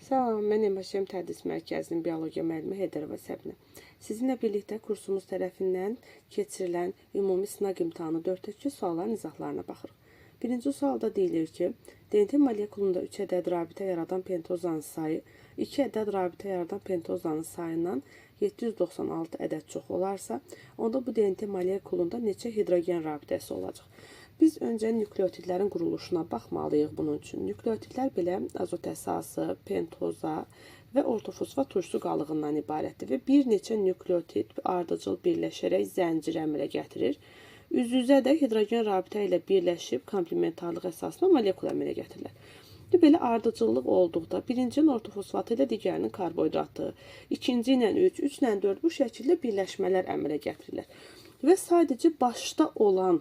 Salam, mən MHM Tədris Mərkəzinin biologiya müəllimi Heydərova Səbinə. Sizinlə birlikdə kursumuz tərəfindən keçirilən ümumi sınaq imtahanı 4-2 sualların izahlarına baxırıq. Birinci sualda deyilir ki, DNT molekulunda 3 ədəd rabitə yaradan pentozanın sayı 2 ədəd rabitə yaradan pentozanın sayından 796 ədəd çox olarsa, onda bu DNT molekulunda neçə hidrogen rabitəsi olacaq? Biz öncə nükleotidlərin quruluşuna baxmalıyıq bunun üçün. Nükleotidlər belə azot əsası, pentoza və ortofosfat turşusu qalığından ibarətdir və bir neçə nükleotid ardıcıl birləşərək zəncir əmələ gətirir. Üz-üzə də hidrogen rabitə ilə birləşib komplementarlıq əsasına molekul əmələ gətirirlər. Belə ardıcıllıq olduqda birincinin ortofosfatı ilə digərinin karbohidratı, ikinci ilə 3, 3 ilə 4 bu şəkildə birləşmələr əmələ gətirirlər. Və sadəcə başda olan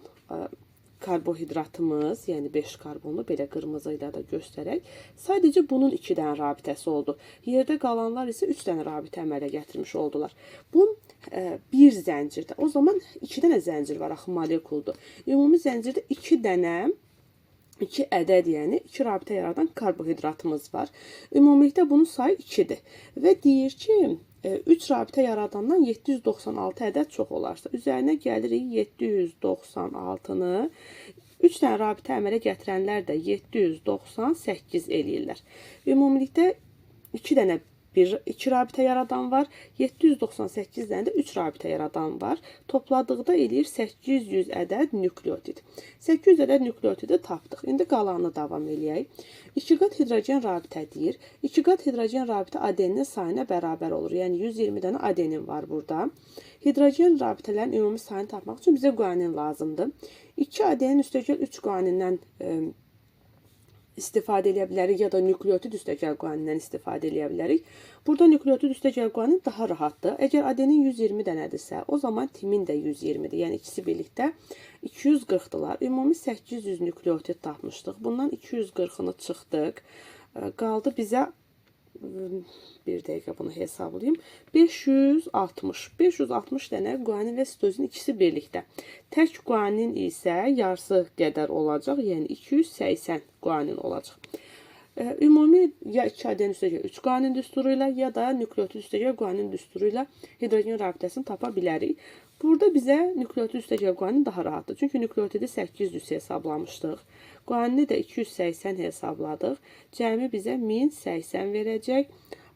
karbohidratımız, yəni 5 karbonlu belə qırmızı ilə də göstərək, sadəcə bunun 2 dənə rabitəsi oldu. Yerdə qalanlar isə 3 dənə rabitə əmələ gətirmiş oldular. Bu bir zəncirdə. O zaman 2 dənə zəncir var, axı molekuldur. Ümumi zəncirdə 2 dənə 2 ədəd, yəni 2 rabitə yaradan karbohidratımız var. Ümumilikdə bunun sayı 2-dir. Və deyir ki, 3 rabitə yaradandan 796 ədəd çox olarsa, üzərinə gəlirik 796-nı 3 dənə rabitə əmələ gətirənlər də 798 eləyirlər. Ümumilikdə 2 rabitə yaradan var, 798 dənə də 3 rabitə yaradan var. Topladıqda eləyir 800 ədəd nükleotid. 800 ədəd nükleotidi tapdıq. İndi qalanını davam eləyək. 2 qat hidrogen rabitə deyir. 2 qat hidrogen rabitə adeninin sayına bərabər olur. Yəni 120 dənə adenin var burada. Hidrogen rabitələrin ümumi sayını tapmaq üçün bizə guanin lazımdır. 2 adenin üstəgəl 3 guanindən istifadə edə bilərik ya da nükleotid üstəgəl guanindən istifadə edə bilərik. Burada nükleotid üstəgəl guanin daha rahatdır. Əgər adenin 120 dənədirsə, o zaman timin də 120-dir. Yəni ikisi birlikdə 240-dırlar. Ümumi 800 nükleotid tapmışdıq. Bundan 240-ını çıxdıq. Qaldı bizə bir dəqiqə bunu hesablayayım. 560 dənə guanin və sitozin ikisi birlikdə. Tək guanin isə yarısı qədər olacaq, yəni 280 guanin olacaq. Ümumi ya 2 adenin üstəgəl 3 guanin düsturu ilə ya da nükleotid üstəgəl guanin düsturu ilə hidrogen rabitəsini tapa bilərik. Burada bizə nükleotid üstəgəl guanin daha rahatdır. Çünki nükleotidi 800 hesablamışdıq. Guanini də 280 hesabladıq. Cəmi bizə 1080 verəcək.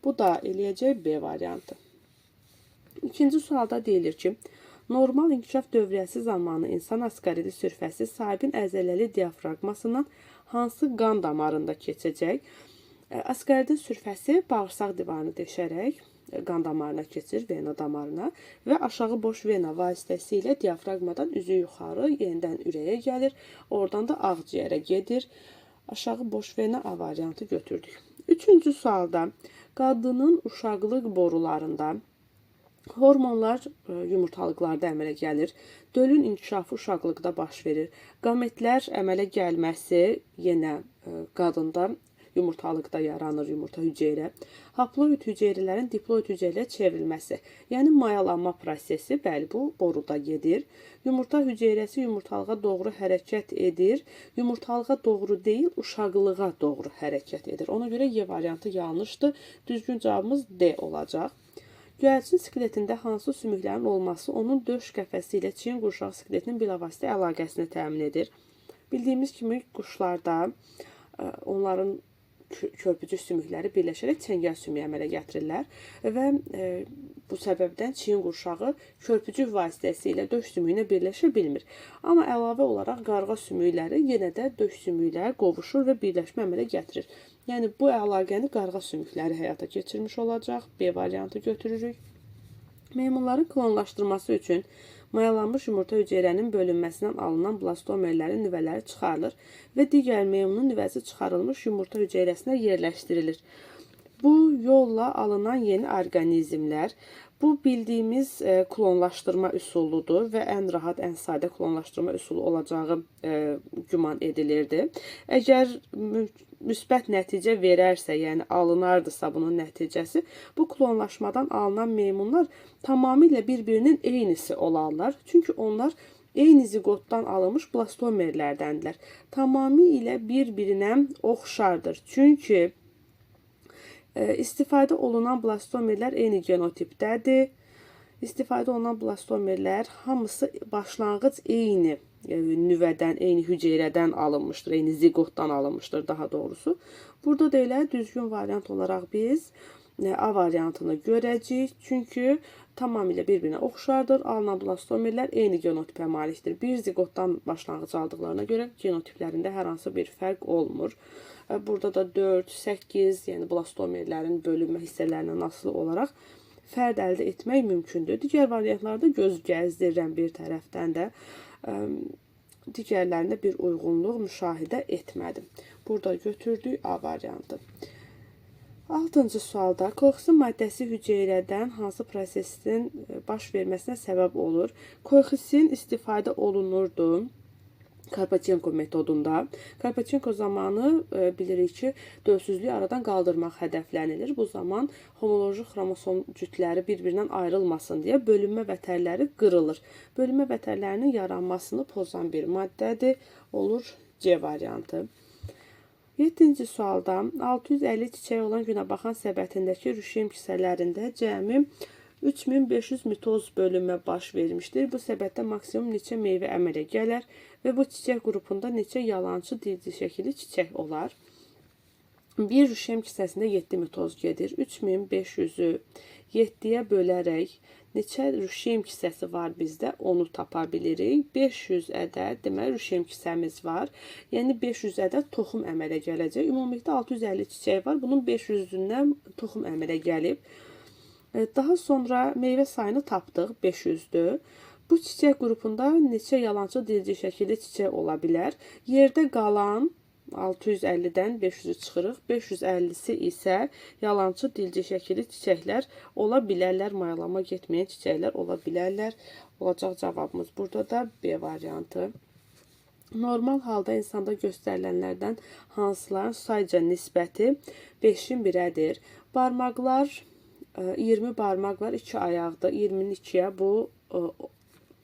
Bu da eləyəcək B variantı. İkinci sualda deyilir ki, normal inkişaf dövriyyəsi zamanı insan askaridi sürfəsi sahibin əzələli diafraqmasından hansı qan damarında keçəcək? Askaridin sürfəsi bağırsaq divarını deşərək qan damarına keçir, vena damarına və aşağı boş vena vasitəsilə diafraqmadan üzü yuxarı yenidən ürəyə gəlir. Oradan da ağciyərə gedir. Aşağı boş vena A variantı götürdük. Üçüncü sualda qadının uşaqlıq borularında hormonlar yumurtalıqlarda əmələ gəlir. Dölün inkişafı uşaqlıqda baş verir. Qametlər əmələ gəlməsi yenə qadında yumurtalıqda yaranır, yumurta hüceyrə. Haploid hüceyrələrin diploid hüceyrəyə çevrilməsi, yəni mayalanma prosesi, bəli, bu boruda gedir. Yumurta hüceyrəsi yumurtalığa doğru hərəkət edir. Yumurtalığa doğru deyil, uşaqlığa doğru hərəkət edir. Ona görə Y variantı yanlışdır. Düzgün cavabımız D olacaq. Göyərçin skeletində hansı sümüklərin olması onun döş qəfəsi ilə çiyin qurşaq skeletinin bilavasitə əlaqəsini təmin edir. Bildiyimiz kimi quşlarda onların körpücük sümükləri birləşərək çəngəl sümüyü əmələ gətirirlər və bu səbəbdən çiyin qurşağı körpücük vasitəsilə döş sümüyünə birləşə bilmir. Amma əlavə olaraq qarğa sümükləri yenə də döş sümüklə qovuşur və birləşmə əmələ gətirir. Yəni bu əlaqəni qarğa sümükləri həyata keçirmiş olacaq. B variantı götürürük. Meymunların klonlaşdırması üçün mayalanmış yumurta hüceyrənin bölünməsindən alınan blastomerlərin nüvələri çıxarılır və digər meymunun nüvəsi çıxarılmış yumurta hüceyrəsinə yerləşdirilir. Bu yolla alınan yeni orqanizmlər, bu bildiyimiz klonlaşdırma üsuludur və ən rahat, ən sadə klonlaşdırma üsulu olacağı güman edilirdi. Əgər müsbət nəticə verərsə, yəni alınardısa bunun nəticəsi, bu klonlaşmadan alınan meymunlar tamamilə bir-birinin eynisi olarlar. Çünki onlar eyni ziqotdan alınmış blastomerlərdəndirlər. Tamamilə bir-birinə oxşardır. Çünki İstifadə olunan blastomerlər eyni genotipdədir. İstifadə olunan blastomerlər hamısı başlanğıc eyni nüvədən, eyni hüceyrədən alınmışdır, eyni ziqotdan alınmışdır daha doğrusu. Burada da elə düzgün variant olaraq biz A variantını görəcəyik. Çünki tamamilə bir-birinə oxşardır. Alınan blastomerlər eyni genotipə malikdir. Bir ziqotdan başlanğıc aldıqlarına görə genotiplərində hər hansı bir fərq olmur. Burada da 4, 8, yəni blastomerlərin bölünmə hissələrindən asılı olaraq fərd əldə etmək mümkündür. Digər variantlarda göz gəzdirirəm bir tərəfdən də. Digərlərində bir uyğunluq müşahidə etmədim. Burada götürdük A variantı. 6-cı sualda koexsin maddəsi hüceyrədən hansı prosesin baş verməsinə səbəb olur? Koexsin istifadə olunurdu Karpachenko metodunda. Karpachenko zamanı bilirik ki, dölsüzlüyü aradan qaldırmaq hədəflənilir. Bu zaman homoloji xromosom cütləri bir-birindən ayrılmasın deyə bölünmə vətərləri qırılır. Bölünmə vətərlərinin yaranmasını pozan bir maddədir. Olur C variantı. 7-ci sualda 650 çiçək olan Günəbaxan səbətindəki rüşem kisələrində cəmi 3500 mitoz bölünmə baş vermişdir. Bu səbətdə maksimum neçə meyvə əmələ gələr və bu çiçək qrupunda neçə yalançı dilci şəkilli çiçək olar? Bir rüşem kisəsində 7 mitoz gedir. 3500-ü 7-yə bölərək neçə rüşem kisəsi var bizdə? Onu tapa bilirik. 500 ədəd deməli rüşem kisəmiz var. Yəni 500 ədəd toxum əmələ gələcək. Ümumilikdə 650 çiçək var. Bunun 500-ündən toxum əmələ gəlib. Daha sonra meyvə sayını tapdıq, 500-dür. Bu çiçək qrupunda neçə yalançı dilci şəkilli çiçək ola bilər? Yerdə qalan 650-dən 500-ü çıxırıq. 550-si isə yalançı dilci şəkilli çiçəklər ola bilərlər. Mayalama getməyən çiçəklər ola bilərlər. Olacaq cavabımız burada da B variantı. Normal halda insanda göstərilənlərdən hansıların sayca nisbəti 5-in 1-ədir. Barmaqlar 20 barmaq var, 2 ayaqda. 20-nin 2-yə bu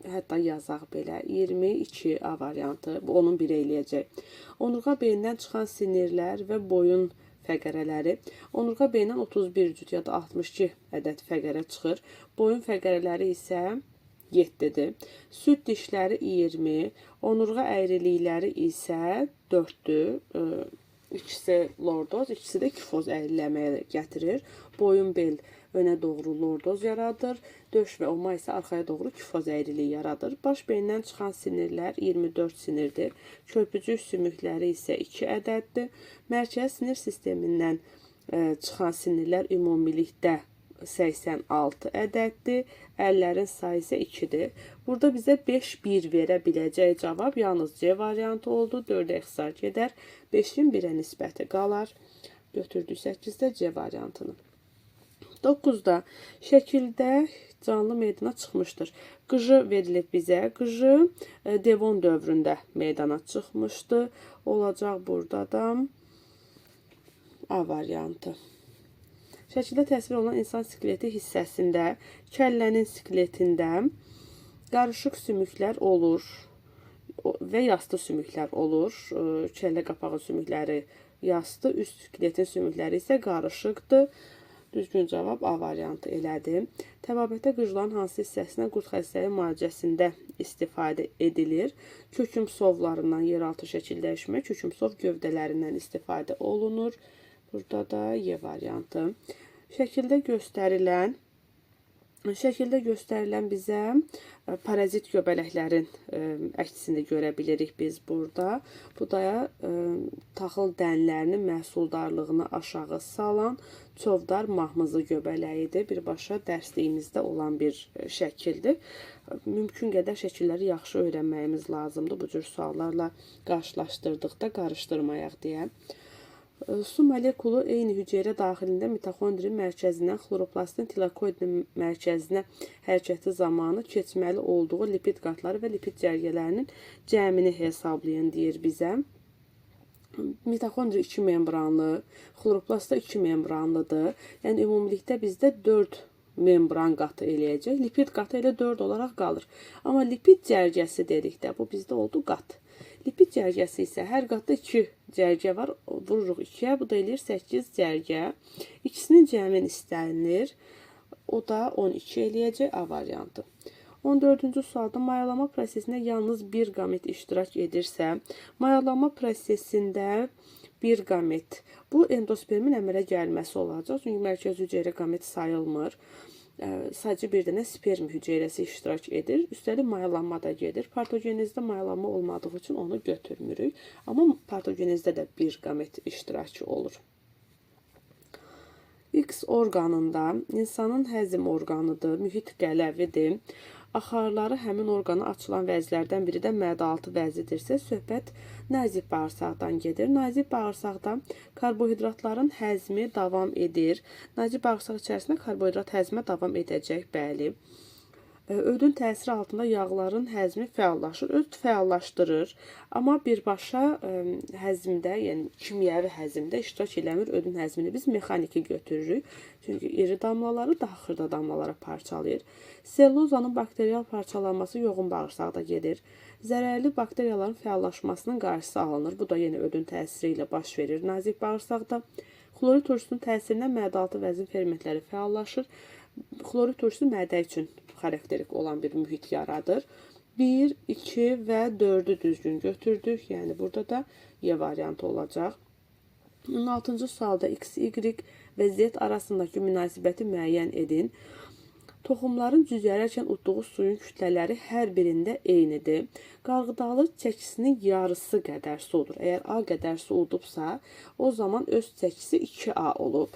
hətta yazaq belə 22 A variantı. Bu onun 1 eləyəcək. Onurğa beyindən çıxan sinirlər və boyun fəqərələri. Onurğa beyindən 31 cüt ya da 62 ədəd fəqərə çıxır. Boyun fəqərələri isə 7-dir. Süd dişləri 20, onurğa əyrilikləri isə 4-dür. İkisi lordoz, ikisi də kifoz əyriləməyə gətirir. Boyun bel önə doğru lordoz yaradır. Döş və oma isə arxaya doğru kifoz əyriliyi yaradır. Baş beyindən çıxan sinirlər 24 sinirdir. Körpücük sümükləri isə 2 ədəddir. Mərkəzi sinir sistemindən çıxan sinirlər ümumilikdə 86 ədəddir. Əllərin sayı isə 2-dir. Burada bizə 5-1 verə biləcək cavab yalnız C variantı oldu. 4-ə ixtisar gedər. 5-in 1-ə nisbəti qalar. Götürdük 8-də C variantını. 9-da şəkildə canlı meydana çıxmışdır. Qıjı verilib bizə. Qıjı Devon dövründə meydana çıxmışdı. Olacaq burada da A variantı. Şəkildə təsvir olunan insan skeleti hissəsində, kəllənin skeletində qarışıq sümüklər olur və yastı sümüklər olur. Kəllə qapağı sümükləri yastı, üst skeletin sümükləri isə qarışıqdır. Düzgün cavab A variantı elədi. Təbabətdə qıjların hansı hissəsinə qurd xəstəliyi müalicəsində istifadə edilir? Kökümsovlarından yeraltı şəkil dəyişmə, kökümsov gövdələrindən istifadə olunur. Burada da Y variantı. Şəkildə göstərilən bizə parazit göbələklərin əksini görə bilirik biz burada. Bu da taxıl dənlərinin məhsuldarlığını aşağı salan çovdar mahmızı göbələyidir. Birbaşa dərsliyimizdə olan bir şəkildir. Mümkün qədər şəkilləri yaxşı öyrənməyimiz lazımdır. Bu cür suallarla qarşılaşdırdıqda qarışdırmayaq deyə. Su molekulu eyni hüceyrə daxilində mitoxondrin mərkəzindən xloroplastin tilakoidin mərkəzinə hərəkəti zamanı keçməli olduğu lipid qatları və lipid cərgələrinin cəmini hesablayın deyir bizə. Mitoxondri 2 membranlı, xloroplast da 2 membranlıdır. Yəni ümumilikdə bizdə 4 membran qatı eləyəcək. Lipid qatı elə 4 olaraq qalır. Amma lipid cərgəsi dedikdə bu bizdə oldu qat. Lipid cərgəsi isə hər qatda 2 cərgə var. Vururuq 2-yə, bu da eləyir 8 cərgə. İkisinin cəmin istənilir. O da 12 eləyəcək A variantı. 14-cü sualda mayalama prosesində yalnız bir qamet iştirak edirsə, mayalama prosesində bir qamet. Bu endospermin əmələ gəlməsi olacaq. Çünki mərkəzi hüceyrə qamet sayılmır. Sadəcə bir dənə sperm hüceyrəsi iştirak edir. Üstəlik mayalanma da gedir. Partogenezdə mayalanma olmadığı üçün onu götürmürük. Amma partogenezdə də bir qamet iştirakı olur. X orqanında insanın həzm orqanıdır, mühit qələvidir. Axarları həmin orqana açılan vəzlərdən biri də mədə-altı vəzidirsə, söhbət nazik bağırsaqdan gedir. Nazik bağırsaqda karbohidratların həzmi davam edir. Nazik bağırsaq içərisində karbohidrat həzmə davam edəcək, bəli. Ödün təsiri altında yağların həzmi fəallaşır. Öd fəallaşdırır, amma birbaşa həzmdə, yəni kimyəvi həzmdə iştirak eləmir. Ödün həzmini biz mexaniki götürürük. Çünki iri damlaları daha xırda damlalara parçalayır. Sellozanın bakterial parçalanması yoğun bağırsaqda gedir. Zərərli bakteriyaların fəallaşmasının qarşısı alınır. Bu da yenə ödün təsiri ilə baş verir nazik bağırsaqda. Xlorid turşusunun təsirindən mədə-altı vəzin fermentləri fəallaşır. Xlorid turşusu mədə üçün xarakterik olan bir mühit yaradır. 1, 2 və 4-ü düzgün götürdük. Yəni burada da Y variantı olacaq. 16-cı sualda X, Y və Z arasındakı münasibəti müəyyən edin. Toxumların cüzərərkən utduğu suyun kütlələri hər birində eynidir. Qarğıdalı çəkisinin yarısı qədər sudur. Əgər A qədər su udubsa, o zaman öz çəkisi 2A olub.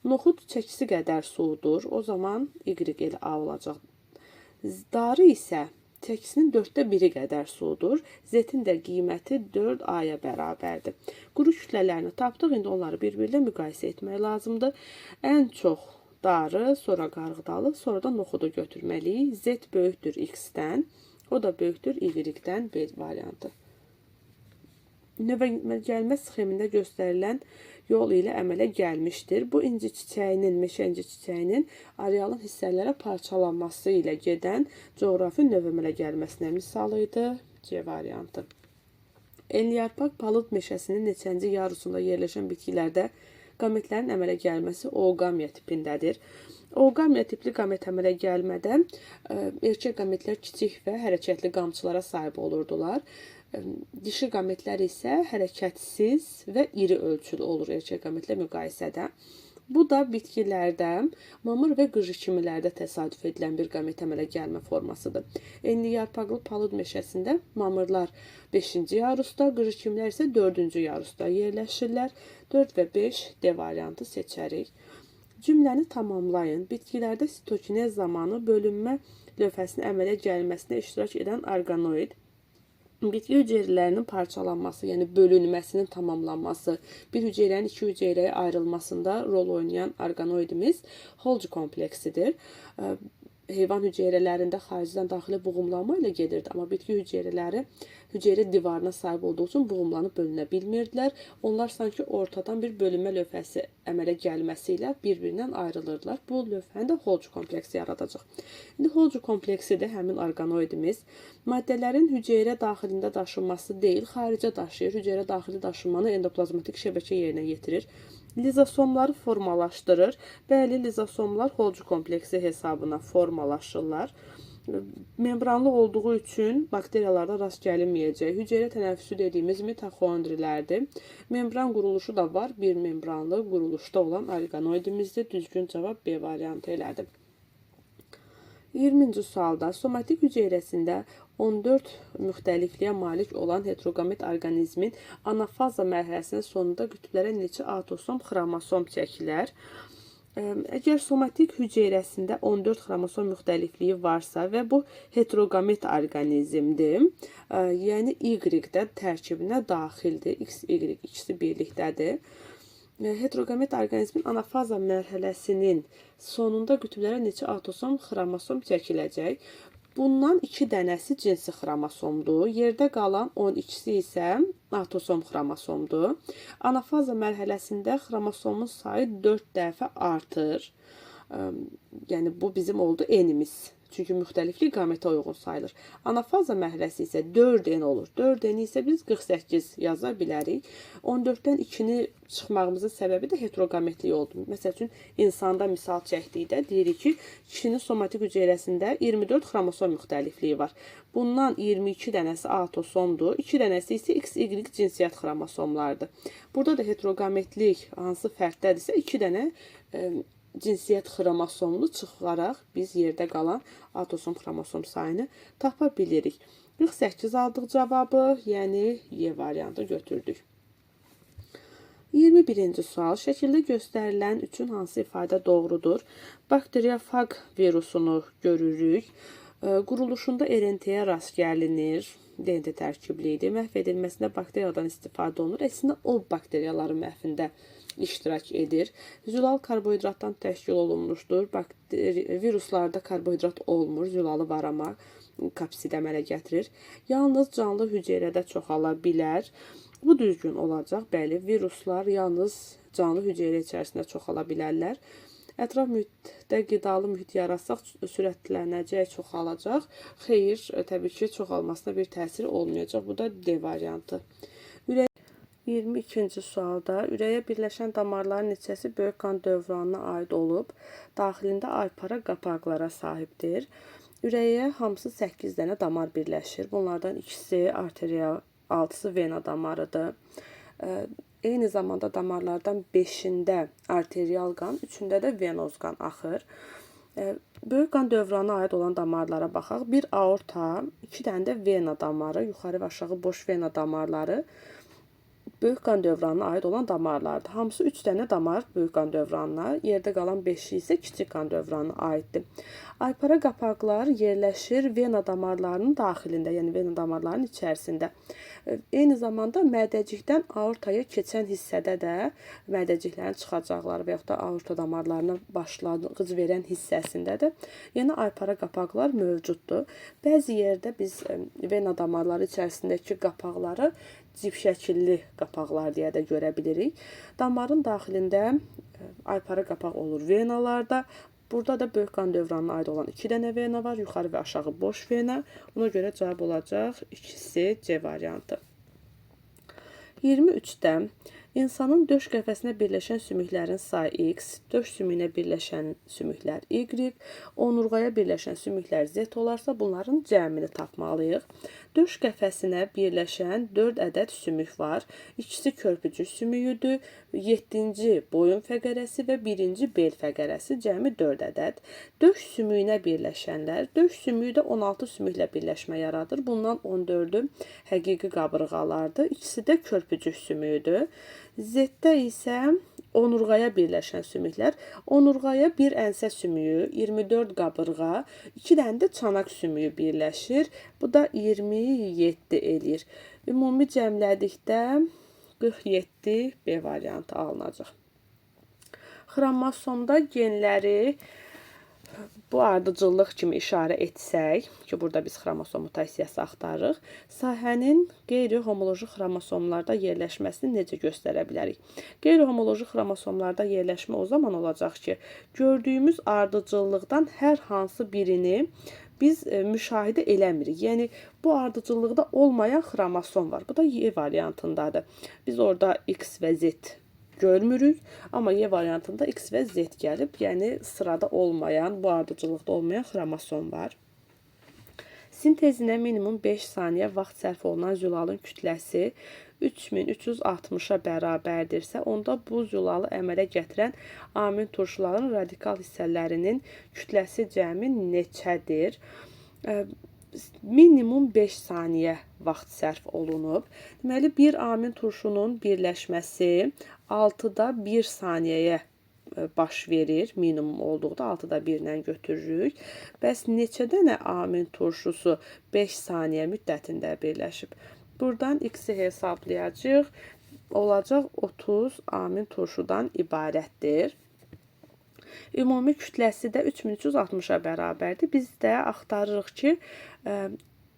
Noxud çəkisi qədər sudur. O zaman Y elə A olacaq. Darı isə çəkisinin 4də 1-i qədər sudur. Z-in də qiyməti 4A-ya bərabərdir. Quru kütlələrini tapdıq. İndi onları bir-birlə müqayisə etmək lazımdır. Ən çox darı, sonra qarğıdalı, sonra da noxudu götürməliyik. Z böyükdür X-dən. O da böyükdür Y-dən, B variantı. Növə gəlmə sxemində göstərilən yol ilə əmələ gəlmişdir. Bu inci çiçəyinin, meşə inci çiçəyinin arealın hissələrə parçalanması ilə gedən coğrafi növ əmələ gəlməsinə misalı idi. C variantı. Enliyarpaq palıd meşəsinin neçənci yarısında yerləşən bitkilərdə qametlərin əmələ gəlməsi ooqamiya tipindədir. Ooqamiya tipli qamet əmələ gəlmədən erkək qametlər kiçik və hərəkətli qamçılara sahib olurdular. Dişi qametlər isə hərəkətsiz və iri ölçülü olur erkək qametlə müqayisədə. Bu da bitkilərdə, mamır və qıcı kimilərdə təsadüf edilən bir qamet əmələ gəlmə formasıdır. Enli yarpaqlı palıd meşəsində mamırlar 5-ci yarusda, qıcı kimilər isə 4-cü yarusda yerləşirlər. 4 və 5 D variantı seçərik. Cümləni tamamlayın. Bitkilərdə sitokinez zamanı bölünmə lövhəsinin əmələ gəlməsinə iştirak edən orqanoid, bitki hüceyrələrinin parçalanması, yəni bölünməsinin tamamlanması, bir hüceyrənin iki hüceyrəyə ayrılmasında rol oynayan orqanoidimiz Golgi kompleksidir. Heyvan hüceyrələrində xaricdən daxili buğumlanma ilə gedirdi, amma bitki hüceyrələri hüceyrə divarına sahib olduğu üçün buğumlanıb bölünə bilmirdilər. Onlar sanki ortadan bir bölünmə lövhəsi əmələ gəlməsi ilə bir-birindən ayrılırlar. Bu lövhəni də Golgi kompleksi yaradacaq. İndi Golgi kompleksidir həmin orqanoidimiz. Maddələrin hüceyrə daxilində daşınması deyil, xaricə daşıyır. Hüceyrə daxili daşınmanı endoplazmatik şəbəkə yerinə yetirir. Lizosomları formalaşdırır. Bəli, lizosomlar Golgi kompleksi hesabına formalaşırlar. Membranlı olduğu üçün bakteriyalarda rast gəlinməyəcək. Hüceyrə tənəffüsü dediyimiz mitoxondrilərdir. Membran quruluşu da var. Bir membranlı quruluşda olan orqanoidimizdir. Düzgün cavab B variantı elədir. 20-ci sualda somatik hüceyrəsində 14 müxtəlifliyə malik olan heterogamet orqanizmin anafaza mərhələsinin sonunda qütblərə neçə atosom, xromosom çəkilər? Əgər somatik hüceyrəsində 14 xromosom müxtəlifliyi varsa və bu heterogamet orqanizmdir, yəni Y-də tərkibinə daxildir, X, Y ikisi birlikdədir. Heterogamet orqanizmin anafaza mərhələsinin sonunda qütblərə neçə atosom, xromosom çəkiləcək? Bundan 2 dənəsi cinsi xromosomdur. Yerdə qalan 12-si isə atosom xromosomdur. Anafaza mərhələsində xromosomun sayı 4 dəfə artır. Yəni bu bizim oldu N-imiz. Çünki müxtəliflik qamətə uyğun sayılır. Anafaza mərhələsi isə 4n olur. 4n-i isə biz 48 yaza bilərik. 14-dən 2-ni çıxmağımızın səbəbi də heteroqametlik oldu. Məsəl üçün, insanda misal çəkdikdə deyirik ki, kişinin somatik hüceyrəsində 24 xromosom müxtəlifliyi var. Bundan 22 dənəsi autosomdur, 2 dənəsi isə XY cinsiyyət xromosomlardır. Burada da heteroqametlik hansı fərqdədirsə 2 dənə cinsiyyət xromosomunu çıxaraq biz yerdə qalan autosom xromosom sayını tapa bilirik. 48 aldıq cavabı, yəni Y variantı götürdük. 21-ci sual. Şəkildə göstərilən üçün hansı ifadə doğrudur? Bakteriyafag virusunu görürük. Quruluşunda RNT-yə rast gəlinir. DNT tərkiblidir. Məhv edilməsində bakteriyadan istifadə olunur. Əslində o bakteriyaların məhvində iştirak edir. Zülal karbohidratdan təşkil olunmuşdur. Viruslarda karbohidrat olmur. Zülalı var amma kapsid əmələ gətirir. Yalnız canlı hüceyrədə çoxala bilər. Bu düzgün olacaq. Bəli, viruslar yalnız canlı hüceyrə içərisində çoxala bilərlər. Ətraf mühitdə qidalı mühit yaratsaq sürətlənəcək, çoxalacaq. Xeyr, təbii ki, çoxalmasına bir təsir olmayacaq. Bu da D variantı. 22-ci sualda ürəyə birləşən damarların neçəsi böyük qan dövranına aid olub, daxilində aypara qapaqlara sahibdir. Ürəyə hamısı 8 dənə damar birləşir. Bunlardan ikisi arteriya, 6-sı vena damarıdır. Eyni zamanda damarlardan 5-ində arterial qan, 3-ündə də venoz qan axır. Böyük qan dövranına aid olan damarlara baxaq. Bir aorta, 2 dənə də vena damarı, yuxarı və aşağı boş vena damarları böyük qan dövranına aid olan damarlardır. Hamısı 3 dənə damar böyük qan dövranına, yerdə qalan 5-i isə kiçik qan dövranına aiddir. Aypara qapaqlar yerləşir vena damarlarının daxilində, yəni vena damarlarının içərisində. Eyni zamanda mədəcikdən aortaya keçən hissədə də mədəciklərin çıxacaqları və yaxud da aorta damarlarına başlanğıc verən hissəsində də yenə aypara qapaqlar mövcuddur. Bəzi yerdə biz vena damarları içərisindəki qapaqları cip şəkilli qapaqlar deyə də görə bilirik. Damarın daxilində aypara qapaq olur venalarda. Burada da böyük qan dövranına aid olan 2 dənə vena var. Yuxarı və aşağı boş vena. Ona görə cavab olacaq ikisi C variantı. 23-də insanın döş qəfəsinə birləşən sümüklərin sayı X, döş sümüyünə birləşən sümüklər Y, onurğaya birləşən sümüklər Z olarsa bunların cəmini tapmalıyıq. Döş qəfəsinə birləşən 4 ədəd sümük var. İkisi körpücük sümüyüdür. 7-ci boyun fəqərəsi və 1-ci bel fəqərəsi cəmi 4 ədəd. Döş sümüyünə birləşənlər, döş sümüyü də 16 sümüklə birləşmə yaradır. Bundan 14-ü həqiqi qabırğalardır. İkisi də körpücük sümüyüdür. Z-də isə onurğaya birləşən sümüklər, onurğaya bir ənsə sümüyü, 24 qabırğa, 2 dənə də çanaq sümüyü birləşir. Bu da 27 eləyir. Ümumi cəmlədikdə 47 B variantı alınacaq. Xromosomda genləri bu ardıcıllıq kimi işarə etsək ki, burada biz xromosom mutasiyası axtarırıq, sahənin qeyri-homoloji xromosomlarda yerləşməsini necə göstərə bilərik? Qeyri-homoloji xromosomlarda yerləşmə o zaman olacaq ki, gördüyümüz ardıcıllıqdan hər hansı birini biz müşahidə eləmirik. Yəni, bu ardıcıllıqda olmayan xromosom var. Bu da Y variantındadır. Biz orada X və Z görmürük, amma Y variantında X və Z gəlib, yəni sırada olmayan, bu ardıcıllıqda olmayan xromosom var. Sintezinə minimum 5 saniyə vaxt sərf olunan zülalın kütləsi 3360-a bərabərdirsə, onda bu zülalı əmələ gətirən amin turşuların radikal hissələrinin kütləsi cəmi neçədir? Minimum 5 saniyə vaxt sərf olunub. Deməli, bir amin turşunun birləşməsi 6-da 1 saniyəyə baş verir. Minimum olduqda 6-da 1 ilə götürürük. Bəs neçə dənə amin turşusu 5 saniyə müddətində birləşib? Buradan X-i hesablayacaq. Olacaq 30 amin turşudan ibarətdir. Ümumi kütləsi də 3360-a bərabərdir. Biz də axtarırıq ki,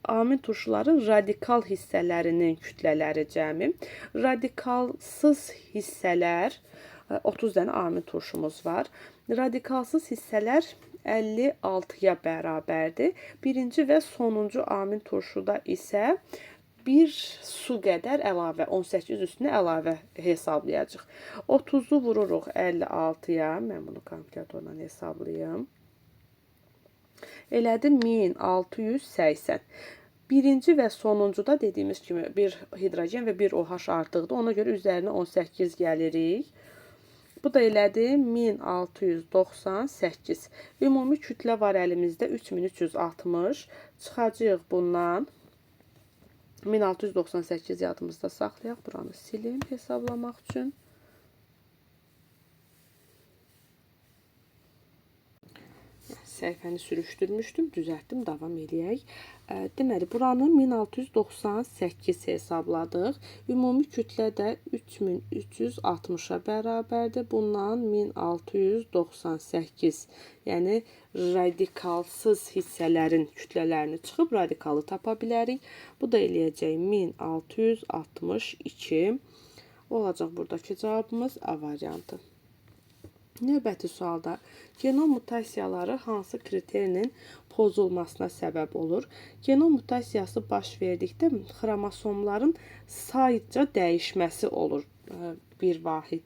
amin turşuların radikal hissələrinin kütlələri cəmi. Radikalsız hissələr 30 dənə amin turşumuz var. Radikalsız hissələr 56-ya bərabərdir. Birinci və sonuncu amin turşuda isə 1 su qədər əlavə, 18 üstünə əlavə hesablayacaq. 30-u vururuq 56-ya. Mən bunu kalkulatorla hesablayım. Elədi 1680. Birinci və sonuncuda dediyimiz kimi bir hidrogen və bir OH artıqdır. Ona görə üzərinə 18 gəlirik. Bu da elədi 1698. Ümumi kütlə var əlimizdə 3360. Çıxacağıq bundan. 1698 yadımızda saxlayaq. Buranı silim hesablamaq üçün. Səhifəni sürüşdürmüşdüm, düzəltdim, davam eləyək. Deməli, buranı 1698 hesabladıq. Ümumi kütlə də 3360-a bərabərdir. Bundan 1698, yəni radikalsız hissələrin kütlələrini çıxıb radikalı tapa bilərik. Bu da eləyəcək 1662. Olacaq buradakı cavabımız A variantı. Növbəti sualda genom mutasiyaları hansı kriterinin pozulmasına səbəb olur? Genom mutasiyası baş verdikdə xromosomların sayıca dəyişməsi olur. Bir vahid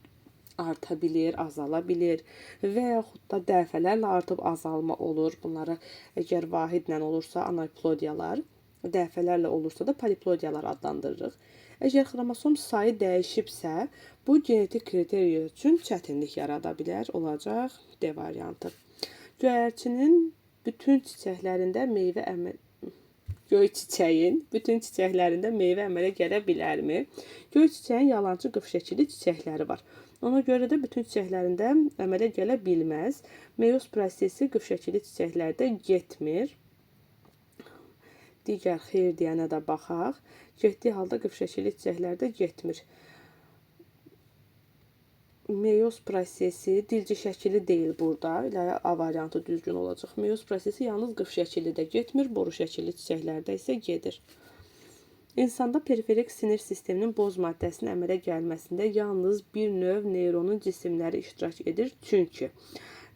arta bilir, azala bilir və yaxud da dəfələrlə artıb azalma olur. Bunları əgər vahidlə olursa anaplodiyalar, dəfələrlə olursa da poliplodiyalar adlandırırıq. Əgər xromosom sayı dəyişibsə, bu genetik kriteriya üçün çətinlik yarada bilər. Olacaq D variantı. Göyərçinin bütün çiçəklərində göy çiçəyin bütün çiçəklərində meyvə əmələ gələ bilərmi? Göy çiçəyin yalancı qıf şəkilli çiçəkləri var. Ona görə də bütün çiçəklərində əmələ gələ bilməz. Meyoz prosesi qıf şəkilli çiçəklərdə getmir. Digər xeyir deyənə də baxaq. Getdiyi halda qıf şəkilli çiçəklərdə getmir. Meyoz prosesi dilci şəkili deyil burada. Elə A variantı düzgün olacaq. Meyoz prosesi yalnız qıf şəkilli də getmir. Boru şəkilli çiçəklərdə isə gedir. İnsanda periferik sinir sisteminin boz maddəsinin əmələ gəlməsində yalnız bir növ neyronun cisimləri iştirak edir. Çünki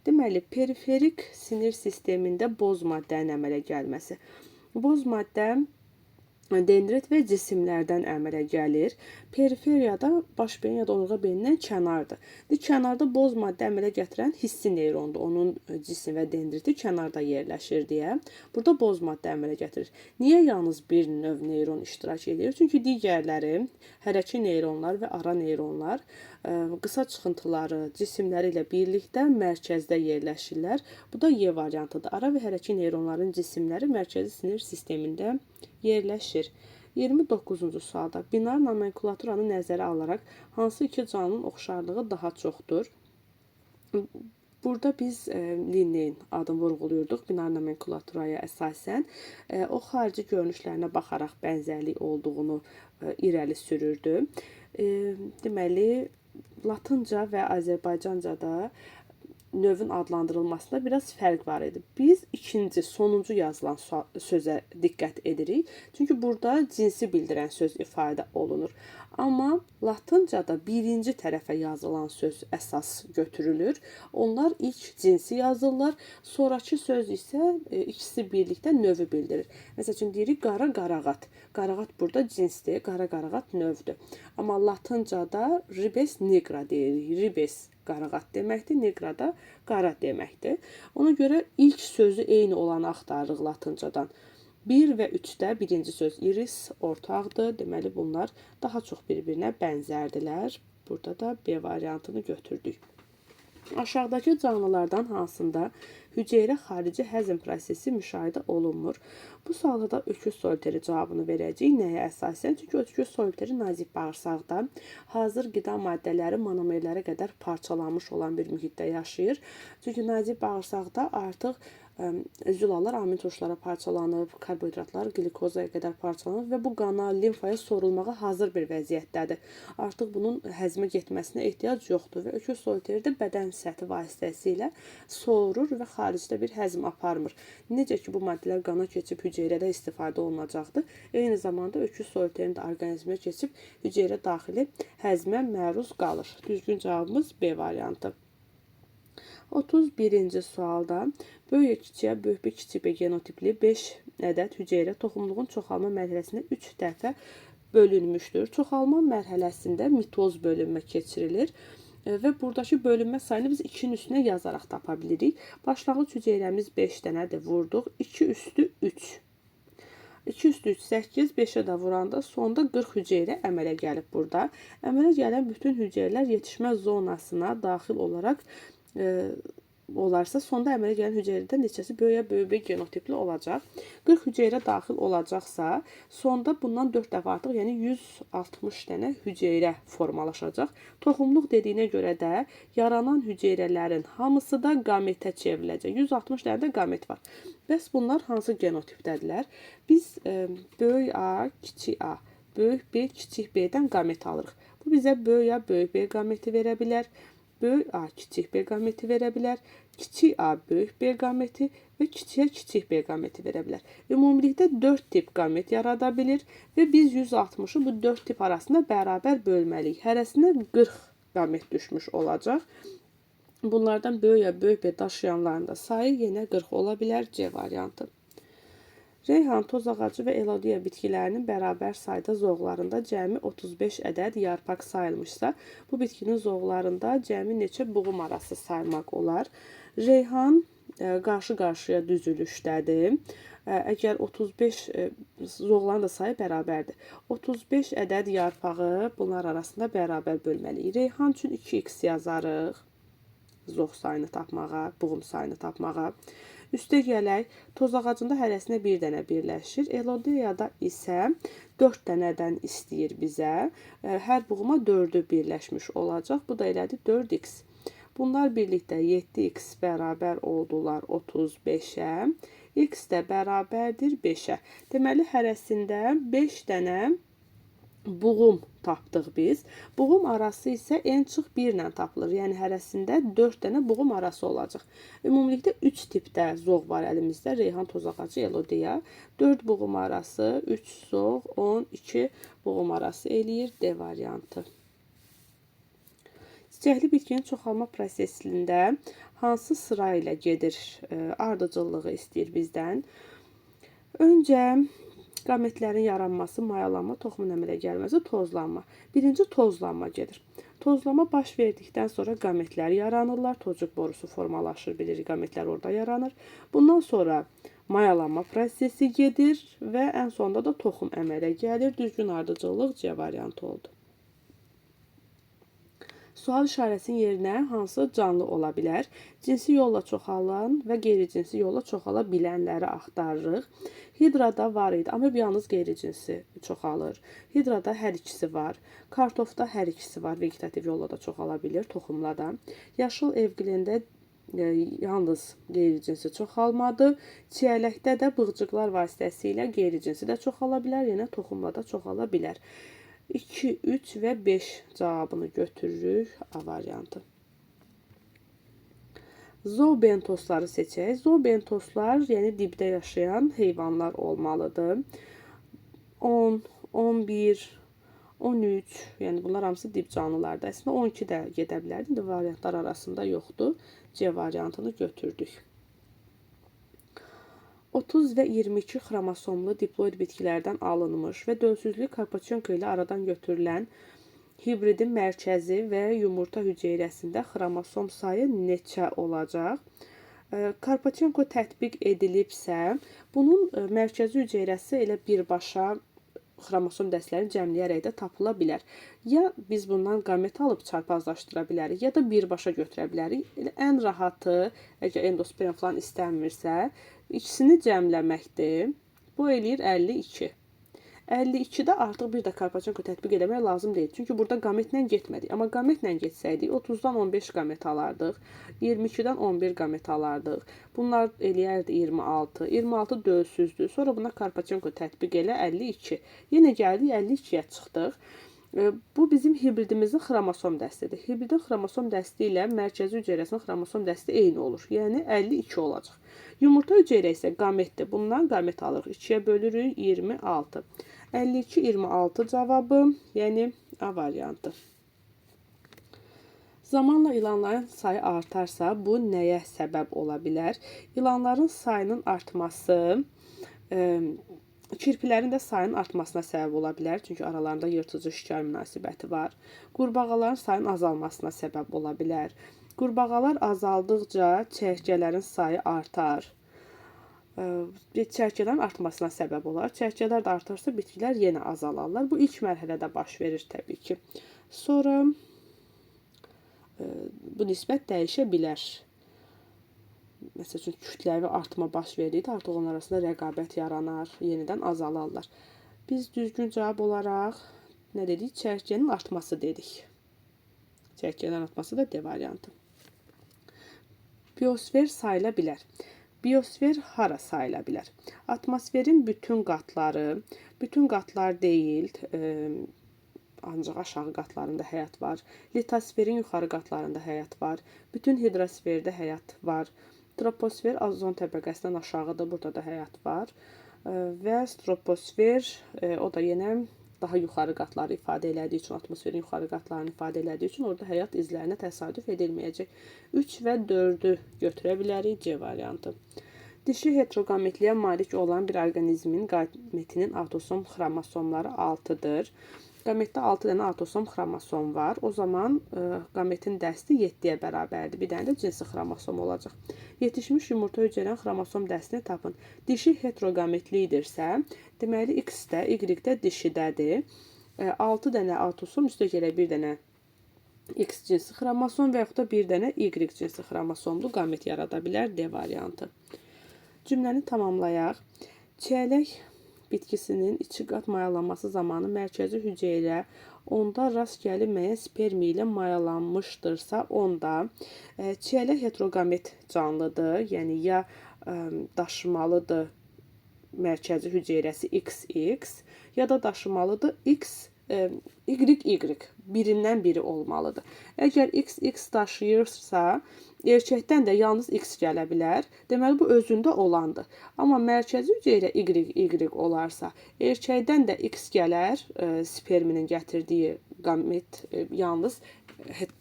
deməli, periferik sinir sistemində boz maddənin əmələ gəlməsi. Boz maddə dendrit və cisimlərdən əmələ gəlir. Periferiyada baş beyin ya da onurğa beynindən kənardır. Kənarda boz maddə əmələ gətirən hissi neyrondur. Onun cisim və dendriti kənarda yerləşir deyə. Burada boz maddə əmələ gətirir. Niyə yalnız bir növ neyron iştirak edir? Çünki digərləri, hərəki neyronlar və ara neyronlar qısa çıxıntıları, cisimləri ilə birlikdə mərkəzdə yerləşirlər. Bu da Y variantıdır. Ara və hərəki neyronların cisimləri mərkəzi sinir sistemində yerləşir. 29-cu sualda binar nomenklaturanı nəzərə alaraq hansı iki canlının oxşarlığı daha çoxdur? Burada biz Linneyin adını vurğuluyurduq binar nomenklaturaya əsasən. O xarici görünüşlərinə baxaraq bənzərlik olduğunu irəli sürürdü. Deməli, Latınca və Azərbaycancada növün adlandırılmasında biraz fərq var idi. Biz ikinci, sonuncu yazılan sözə diqqət edirik. Çünki burada cinsi bildirən söz ifadə olunur. Amma Latıncada birinci tərəfə yazılan söz əsas götürülür. Onlar ilk cinsi yazırlar. Sonraki söz isə ikisi birlikdə növü bildirir. Məsəl üçün deyirik qara qarağat. Qarağat burada cinsdir, qara qarağat növdür. Amma Latıncada ribes nigra deyirik. Ribes qarağat deməkdir, nigra da qara deməkdir. Ona görə ilk sözü eyni olanı axtarırıq Latıncadan. 1 və 3-də birinci söz iris ortaqdır. Deməli, bunlar daha çox bir-birinə bənzərdilər. Burada da B variantını götürdük. Aşağıdakı canlılardan hansında hüceyrə xarici həzm prosesi müşahidə olunmur? Bu suala da öküz soliteri cavabını verəcəyik. Nəyə əsasən? Çünki öküz soliteri nazik bağırsaqda hazır qida maddələri monomerlərə qədər parçalanmış olan bir mühitdə yaşayır. Çünki nazik bağırsaqda artıq zülallar amin turşulara parçalanıb, karbohidratlar glikozaya qədər parçalanıb və bu qana, limfaya sorulmağa hazır bir vəziyyətdədir. Artıq bunun həzmə getməsinə ehtiyac yoxdur və öküz soliteri də bədən səthi vasitəsilə soğurur və xaricdə bir həzm aparmır. Necə ki, bu maddələr qana keçib hüceyrədə istifadə olunacaqdır, eyni zamanda öküz soliterin də orqanizmə keçib hüceyrə daxili həzmə məruz qalır. Düzgün cavabımız B variantı. 31-ci sualda böyük kiçiyə, böyük bir kiçik bir genotipli 5 ədəd hüceyrə toxumluğun çoxalma mərhələsində 3 dəfə bölünmüşdür. Çoxalma mərhələsində mitoz bölünmə keçirilir və buradakı bölünmə sayını biz 2-nin üstünə yazaraq tapa bilirik. Başlanğıc hüceyrəmiz 5 dənədir, vurduq. 2 üstü 3. 2 üstü 3, 8, 5'e də vuranda sonda 40 hüceyrə əmələ gəlib burada. Əmələ gələn bütün hüceyrələr yetişmə zonasına daxil olaraq olarsa, sonda əmələ gələn hüceyrədən neçəsi böyük bir genotipli olacaq. 40 hüceyrə daxil olacaqsa, sonda bundan 4 dəfə artıq, yəni 160 dənə hüceyrə formalaşacaq. Toxumluq dediyinə görə də yaranan hüceyrələrin hamısı da qametə çevriləcək. 160 dənə də qamet var. Bəs bunlar hansı genotipdədirlər? Biz böyük A, kiçik A, böyük B, kiçik B-dən qamet alırıq. Bu bizə böyük A, böyük B qameti verə bilər. Böyük A kiçik B qameti verə bilər, kiçik A böyük B qameti və kiçiyə kiçik B qameti verə bilər. Ümumilikdə 4 tip qamet yarada bilir və biz 160'ı bu 4 tip arasında bərabər bölməliyik. Hərəsinə 40 qamet düşmüş olacaq. Bunlardan böyük A, böyük B daşıyanların da sayı yenə 40 ola bilər. C variantı. Reyhan, toz ağacı və elodiya bitkilərinin bərabər sayda zoğlarında cəmi 35 ədəd yarpaq sayılmışsa, bu bitkinin zoğlarında cəmi neçə buğum arası saymaq olar? Reyhan qarşı-qarşıya düzülüşdədir. Əgər 35 zoğların da sayı bərabərdir. 35 ədəd yarpağı bunlar arasında bərabər bölməliyik. Reyhan üçün 2x yazarıq. Zoğ sayını tapmağa, buğum sayını tapmağa. Üstə gələk, toz ağacında hərəsinə bir dənə birləşir. Elodiyada isə 4 dənədən istəyir bizə. Hər buğuma 4'ü birləşmiş olacaq. Bu da elədi 4x. Bunlar birlikdə 7x bərabər oldular 35'ə. X də bərabərdir 5'ə. Deməli, hərəsində 5 dənə buğum tapdıq biz. Buğum arası isə ən çox 1 ilə tapılır. Yəni hərəsində 4 dənə buğum arası olacaq. Ümumilikdə 3 tipdə zoğ var əlimizdə. Reyhan, toz ağacı, elodiya. 4 buğum arası, 3 zoğ, 12 buğum arası eləyir. D variantı. Çiçəkli bitkinin çoxalma prosesində hansı sıra ilə gedir? Ardıcıllığı istəyir bizdən. Öncə qametlərin yaranması, mayalanma, toxumun əmələ gəlməsi, tozlanma. Birinci tozlanma gedir. Tozlanma baş verdikdən sonra qametlər yaranırlar. Tocuq borusu formalaşır, bilirik, qametlər orada yaranır. Bundan sonra mayalanma prosesi gedir və ən sonunda da toxum əmələ gəlir. Düzgün ardıcıllıq C variantı oldu. Sual işarəsinin yerinə hansı canlı ola bilər? Cinsi yolla çoxalan və qeyri-cinsi yolla çoxala bilənləri axtarırıq. Hidrada var idi, amma yalnız qeyri-cinsi çoxalır. Hidrada hər ikisi var. Kartofda hər ikisi var, vegetativ yolla da çoxala bilir, toxumla da. Yaşıl evgilində yalnız qeyri-cinsi çoxalmadı. Çiyələkdə də bığcıqlar vasitəsilə qeyri-cinsi də çoxala bilər, yenə toxumla da çoxala bilər. 2, 3 və 5 cavabını götürürük. A variantı. Zoobentosları seçək. Zoobentoslar, yəni dibdə yaşayan heyvanlar olmalıdır. 10, 11, 13, yəni bunlar hamısı dib canlılardır. Əslində 12 də gedə bilərdi. İndi variantlar arasında yoxdur. C variantını götürdük. 30 və 22 xromosomlu diploid bitkilərdən alınmış və dölsüzlük Karpachenko ilə aradan götürülən hibridin mərkəzi və yumurta hüceyrəsində xromosom sayı neçə olacaq? Karpachenko tətbiq edilibsə, bunun mərkəzi hüceyrəsi elə birbaşa xromosom dəstlərini cəmləyərək də tapıla bilər. Ya biz bundan qamet alıb çarpazlaşdıra bilərik, ya da birbaşa götürə bilərik. Ən rahatı, əgər endosperm falan istənmirsə, ikisini cəmləməkdir. Bu eləyir 52. 52-də artıq bir də Karpachenko tətbiq eləmək lazım deyil. Çünki burada qametlə getmədik. Amma qametlə getsəydik 30-dan 15 qamet alardıq. 22-dən 11 qamet alardıq. Bunlar eləyərdi 26. 26 dölsüzdür. Sonra buna Karpachenko tətbiq elə 52. Yenə gəldik 52-yə çıxdıq. Bu bizim hibridimizin xromosom dəstidir. Hibridin xromosom dəsti ilə mərkəzi hüceyrəsinin xromosom dəsti eyni olur. Yəni 52 olacaq. Yumurta hüceyrə isə qametdir. Bundan qamet alırıq. 2-yə bölürük 26. 52 26 cavabı, yəni A variantı. Zamanla ilanların sayı artarsa bu nəyə səbəb ola bilər? İlanların sayının artması kirpilərin də sayının artmasına səbəb ola bilər. Çünki aralarında yırtıcı-şikar münasibəti var. Qurbağaların sayının azalmasına səbəb ola bilər. Qurbağalar azaldıqca çərkələrin sayı artar. Çərkələrin artmasına səbəb olar. Çərkələr də artarsa bitkilər yenə azalarlar. Bu ilk mərhələdə baş verir təbii ki. Sonra bu nisbət dəyişə bilər. Məsəl üçün, kütləvi artma baş verir, artıq onun arasında rəqabət yaranar, yenidən azalarlar. Biz düzgün cavab olaraq nə dedik? Çərkənin artması dedik. Çərkənin artması da D variantı. Biosfer sayıla bilər. Biosfer hara sayıla bilər? Atmosferin bütün qatlar deyil, ancaq aşağı qatlarında həyat var. Litosferin yuxarı qatlarında həyat var. Bütün hidrosferdə həyat var. Troposfer ozon təbəqəsindən aşağıdır, burada da həyat var. Və troposfer, o da yenə daha yuxarı qatları ifadə elədiyi üçün, atmosferin yuxarı qatlarını ifadə elədiyi üçün orada həyat izlərinə təsadüf edilməyəcək. 3 və 4-ü götürə bilərik, C variantı. Dişi heteroqametliyə malik olan bir orqanizmin qametinin autosom xromosomları 6-dır. Qametdə 6 dənə autosom xromosom var. O zaman qametin dəsti 7-yə bərabərdir. Bir dənə də cinsi xromosom olacaq. Yetişmiş yumurta hüceyrənin xromosom dəstini tapın. Dişi heteroqametlidirsə, deməli X-də, Y-də dişidədir. 6 dənə autosom üstə gələ bir dənə X cinsi xromosom və yaxud da bir dənə Y cinsi xromosomlu qamet yarada bilər. D variantı. Cümləni tamamlayaq. Çiyələk bitkisinin içi qat mayalanması zamanı mərkəzi hüceyrə onda rast gəlinməyən spermi ilə mayalanmışdırsa, onda çiyələk heteroqamet canlıdır, yəni ya daşımalıdır mərkəzi hüceyrəsi XX, ya da daşımalıdır YY, birindən biri olmalıdır. Əgər XX daşıyırsa, erkəkdən də yalnız X gələ bilər. Deməli, bu özündə olandır. Amma mərkəzi hüceyrə YY olarsa, erkəkdən də X gələr, sperminin gətirdiyi qamet yalnız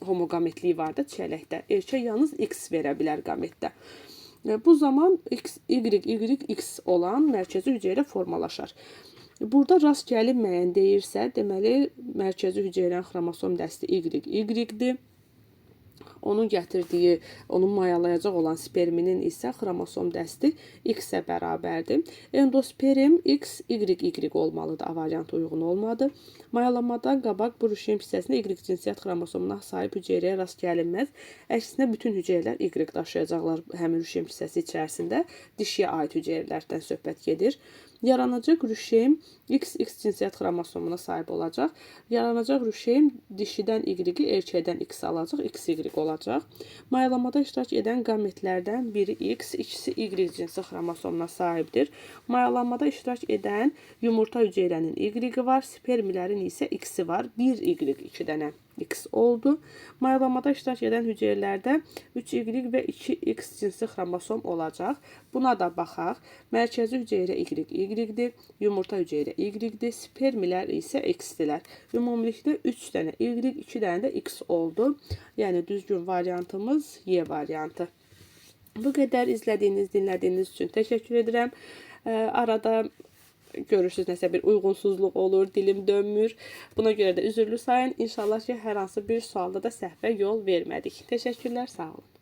homoqametliyi var da çiyələkdə. Erkək yalnız X verə bilər qametdə. Bu zaman YYX olan mərkəzi hüceyrə formalaşar. Burada rast gəlinməyən deyirsə, deməli, mərkəzi hüceyrənin xromosom dəsti YY-dir. Onun gətirdiyi, onu mayalayacaq olan sperminin isə xromosom dəsti X-ə bərabərdir. Endosperm X, YY olmalıdır. A variantı uyğun olmadı. Mayalamadan qabaq bu rüşeym hissəsində Y cinsiyyət xromosomuna sahib hüceyrəyə rast gəlinməz. Əksinə bütün hüceyrələr Y daşıyacaqlar həmin rüşeym hissəsi içərisində. Dişiyə aid hüceyrələrdən söhbət gedir. Yaranacaq rüşeym X cinsiyyət xromosomuna sahib olacaq. Yaranacaq rüşeym dişidən Y-i, erkəkdən X alacaq, XY olacaq. Mayalamada iştirak edən qametlərdən biri X, ikisi Y cinsi xromosomuna sahibdir. Mayalanmada iştirak edən yumurta hüceyrənin Y-i var, spermilərin isə X-i var. 1 Y, 2 dənə X oldu. Mayalamada iştirak edən hüceyrələrdə 3Y və 2X cinsi xromosom olacaq. Buna da baxaq. Mərkəzi hüceyrə YY-dir, yumurta hüceyrə Y-dir, spermilər isə X-dilər. Ümumilikdə 3 dənə Y, 2 dənə də X oldu. Yəni düzgün variantımız Y variantı. Bu qədər izlədiyiniz, dinlədiyiniz üçün təşəkkür edirəm. Arada görürsünüz, nəsə bir uyğunsuzluq olur, dilim dönmür. Buna görə də üzürlü sayın. İnşallah ki, hər hansı bir sualda da səhvə yol vermədik. Təşəkkürlər, sağ olun.